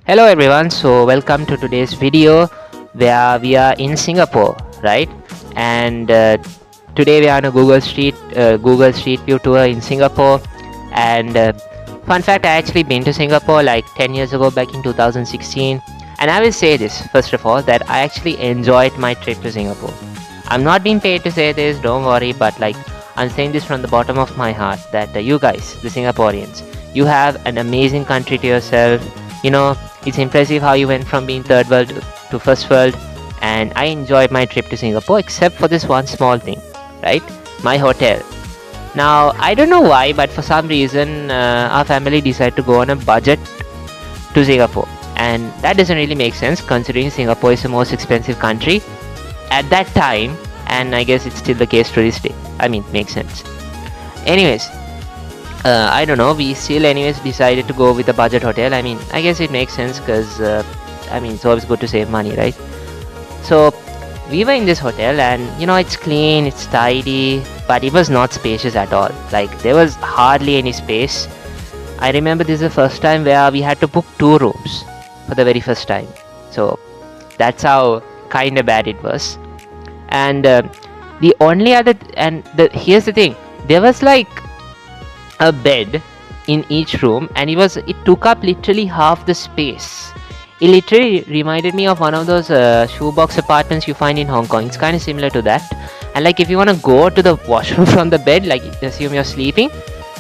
Hello everyone, so welcome to today's video where we are in Singapore, right? And today we are on a Google Street View tour in Singapore. And fun fact, I actually been to Singapore like 10 years ago, back in 2016. And I will say this first of all, that I actually enjoyed my trip to Singapore. I'm not being paid to say this, don't worry, but like I'm saying this from the bottom of my heart that you guys, the Singaporeans, you have an amazing country to yourself. You know, it's impressive how you went from being third world to first world, and I enjoyed my trip to Singapore except for this one small thing, right? My hotel. Now, I don't know why, but for some reason, our family decided to go on a budget to Singapore, and that doesn't really make sense considering Singapore is the most expensive country at that time, and I guess it's still the case to this day. I mean, makes sense. Anyways, I don't know, we still anyways decided to go with a budget hotel. I mean, I guess it makes sense because I mean, it's always good to save money, right? So we were in this hotel, and you know, it's clean, it's tidy, but it was not spacious at all. Like, there was hardly any space. I remember this is the first time where we had to book 2 rooms for the very first time. So that's how kind of bad it was. And the only other here's the thing, there was like a bed in each room, and it took up literally half the space. It literally reminded me of one of those shoebox apartments you find in Hong Kong. It's kind of similar to that. And like, if you want to go to the washroom from the bed, like assume you're sleeping,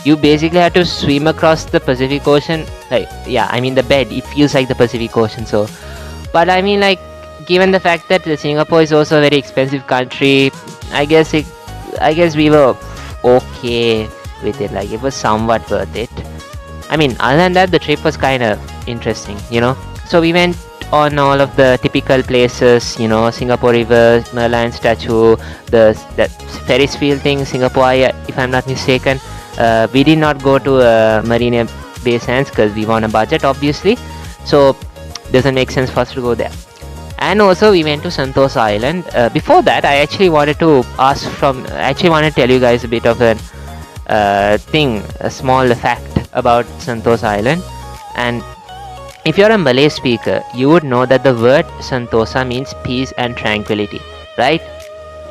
you basically have to swim across the Pacific Ocean. Like, yeah, I mean, the bed, it feels like the Pacific Ocean. So, but I mean, like, given the fact that Singapore is also a very expensive country, I guess we were okay with it. Like, it was somewhat worth it. I mean, other than that, the trip was kind of interesting, you know. So we went on all of the typical places, you know, Singapore River, Merlion statue, that Ferris wheel thing, Singapore, if I'm not mistaken. We did not go to Marina Bay Sands because we were on a budget, obviously, so doesn't make sense for us to go there. And also we went to Sentosa Island. Before that, I actually wanted to tell you guys a bit of a small fact about Sentosa Island. And if you're a Malay speaker, you would know that the word Sentosa means peace and tranquility, right?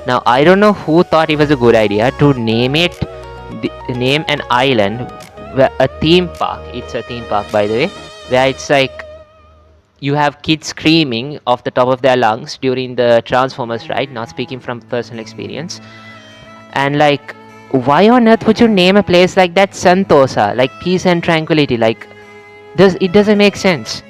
Now, I don't know who thought it was a good idea to name an island where a theme park. It's a theme park, by the way, where it's like you have kids screaming off the top of their lungs during the Transformers ride, not speaking from personal experience. And like, why on earth would you name a place like that Sentosa, like peace and tranquility? Like, it doesn't make sense.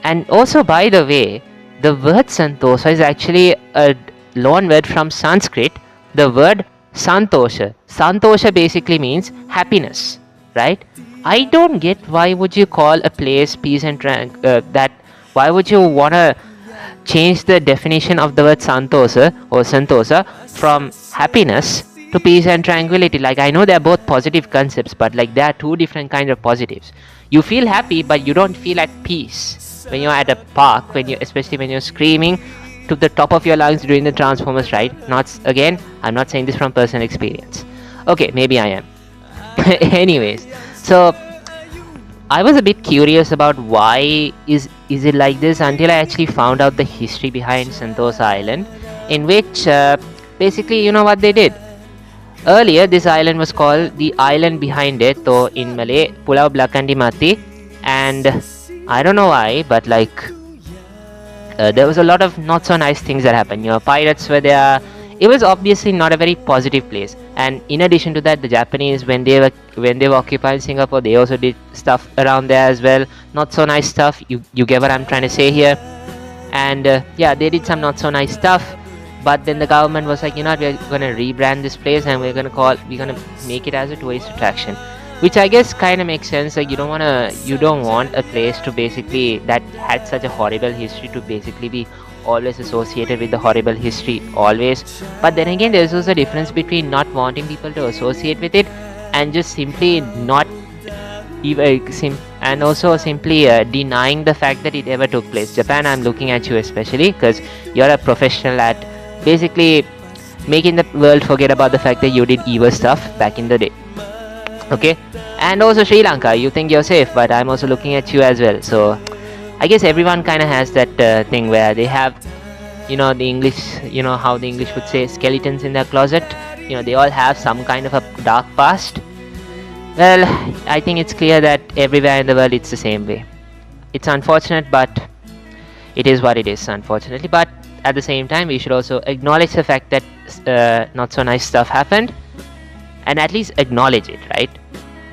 And also, by the way, the word Sentosa is actually a loan word from Sanskrit, the word Santosha. Santosha basically means happiness, right? I don't get why would you call a place peace and why would you want to change the definition of the word Santosa or Sentosa from happiness to peace and tranquility? Like, I know they're both positive concepts, but like, there are 2 different kinds of positives. You feel happy, but you don't feel at peace when you're at a park, especially when you're screaming to the top of your lungs during the Transformers ride. I'm not saying this from personal experience. Okay, maybe I am. Anyways, so I was a bit curious about why is it like this until I actually found out the history behind Sentosa Island, in which basically, you know what they did? Earlier, this island was called the island behind it, or in Malay, Pulau Belakang di Mati, and I don't know why, but like, there was a lot of not so nice things that happened. You know, pirates were there. It was obviously not a very positive place. And in addition to that, the Japanese, when they were occupying Singapore, they also did stuff around there as well. Not so nice stuff. You get what I'm trying to say here. And yeah, they did some not so nice stuff. But then the government was like, you know what, we're gonna rebrand this place and we're gonna make it as a tourist attraction, which I guess kind of makes sense. Like, you don't want a place to basically that had such a horrible history to basically be always associated with the horrible history always. But then again, there's also a difference between not wanting people to associate with it and just simply not and also simply denying the fact that it ever took place. Japan, I'm looking at you especially because you're a professional at basically making the world forget about the fact that you did evil stuff back in the day. Okay, and also Sri Lanka, you think you're safe, but I'm also looking at you as well. So I guess everyone kind of has that thing where they have, the English, how the English would say, skeletons in their closet. They all have some kind of a dark past. Well, I think it's clear that everywhere in the world it's the same way. It's unfortunate, but it is what it is, unfortunately. But at the same time, we should also acknowledge the fact that not so nice stuff happened, and at least acknowledge it, right?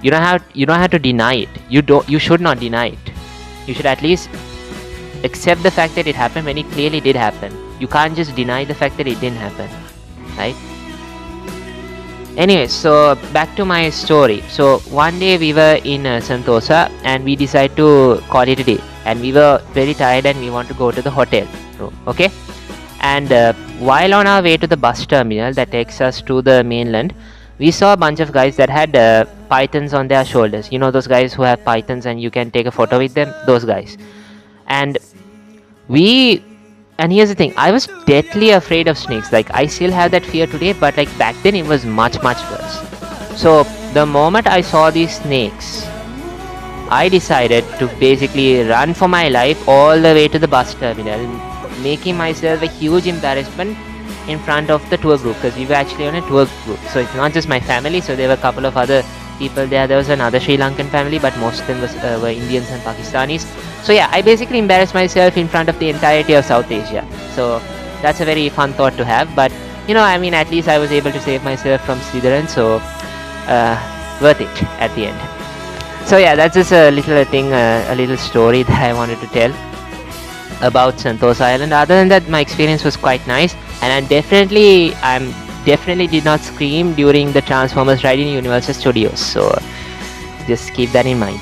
You don't have to deny it. You should not deny it. You should at least accept the fact that it happened when it clearly did happen. You can't just deny the fact that it didn't happen, right? Anyway, so back to my story. So one day we were in Sentosa, and we decided to call it a day, and we were very tired and we want to go to the hotel room, okay? And while on our way to the bus terminal that takes us to the mainland, we saw a bunch of guys that had pythons on their shoulders. Those guys who have pythons and you can take a photo with them, those guys. And here's the thing, I was deathly afraid of snakes. Like, I still have that fear today, but like back then it was much worse. So the moment I saw these snakes, I decided to basically run for my life all the way to the bus terminal, making myself a huge embarrassment in front of the tour group, because we were actually on a tour group. So it's not just my family, so there were a couple of other people there. There was another Sri Lankan family, but most of them were Indians and Pakistanis. So yeah, I basically embarrassed myself in front of the entirety of South Asia. So that's a very fun thought to have. But at least I was able to save myself from Slytherin, so worth it at the end. So yeah, that's just a little thing, a little story that I wanted to tell about Sentosa Island. Other than that, my experience was quite nice, and I definitely did not scream during the Transformers ride in Universal Studios, so just keep that in mind.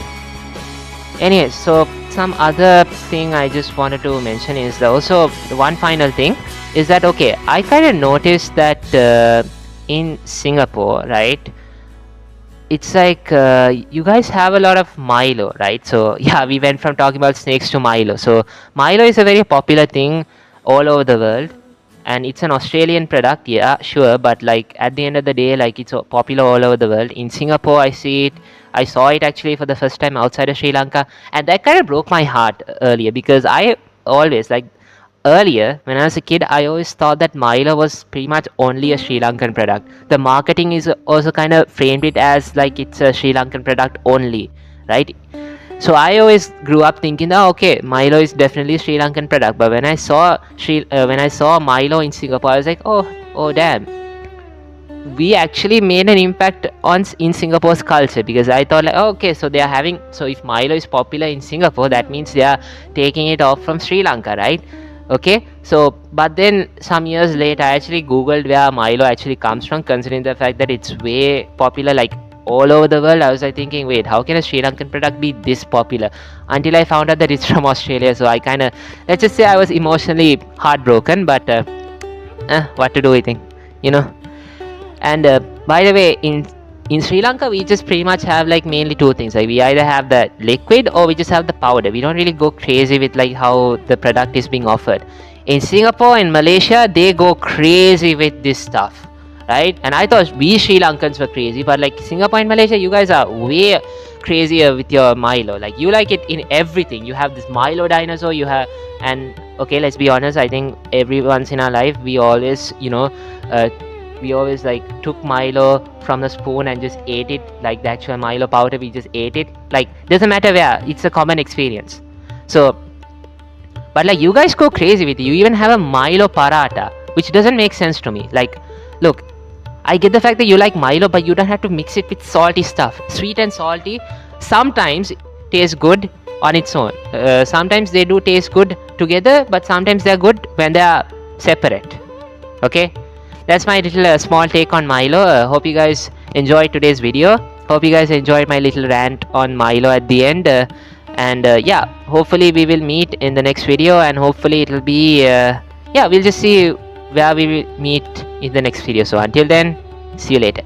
Anyway, so some other thing I just wanted to mention is also one final thing is that, okay, I kind of noticed that in Singapore, right, it's like you guys have a lot of Milo, right? So yeah, we went from talking about snakes to Milo. So Milo is a very popular thing all over the world, and it's an Australian product, yeah, sure, but like at the end of the day, like, it's popular all over the world. In Singapore, I saw it actually for the first time outside of Sri Lanka, and that kind of broke my heart earlier, because I always, like, earlier when I was a kid, I always thought that Milo was pretty much only a Sri Lankan product. The marketing is also kind of framed it as like it's a Sri Lankan product only, right? So I always grew up thinking, oh, okay, Milo is definitely a Sri Lankan product. But when I saw Milo in Singapore, I was like, oh damn, we actually made an impact in Singapore's culture, because I thought, like, oh, okay, so if Milo is popular in Singapore, that means they are taking it off from Sri Lanka, right? Okay, so but then some years later, I actually googled where Milo actually comes from, considering the fact that it's way popular, like, all over the world. I was like thinking, wait, how can a Sri Lankan product be this popular? Until I found out that it's from Australia. So I kind of, let's just say I was emotionally heartbroken, but what to do, I think, and by the way, in Sri Lanka, we just pretty much have like mainly two things. Like, we either have the liquid or we just have the powder. We don't really go crazy with like how the product is being offered. In Singapore and Malaysia, they go crazy with this stuff, right? And I thought we Sri Lankans were crazy, but like Singapore and Malaysia, you guys are way crazier with your Milo. Like, you like it in everything. You have this Milo dinosaur, and okay, let's be honest, I think every once in our life, we always like took Milo from the spoon and just ate it, like the actual Milo powder, we just ate it. Like, doesn't matter where, it's a common experience. So, but like, you guys go crazy with it. You even have a Milo paratha, which doesn't make sense to me. Like, look, I get the fact that you like Milo, but you don't have to mix it with salty stuff. Sweet and salty sometimes taste good on its own. Sometimes they do taste good together, but sometimes they're good when they are separate. Okay, that's my little small take on Milo. Hope you guys enjoyed today's video. Hope you guys enjoyed my little rant on Milo at the end. Yeah, hopefully we will meet in the next video, and hopefully it'll be we'll just see where we will meet in the next video. So until then, see you later.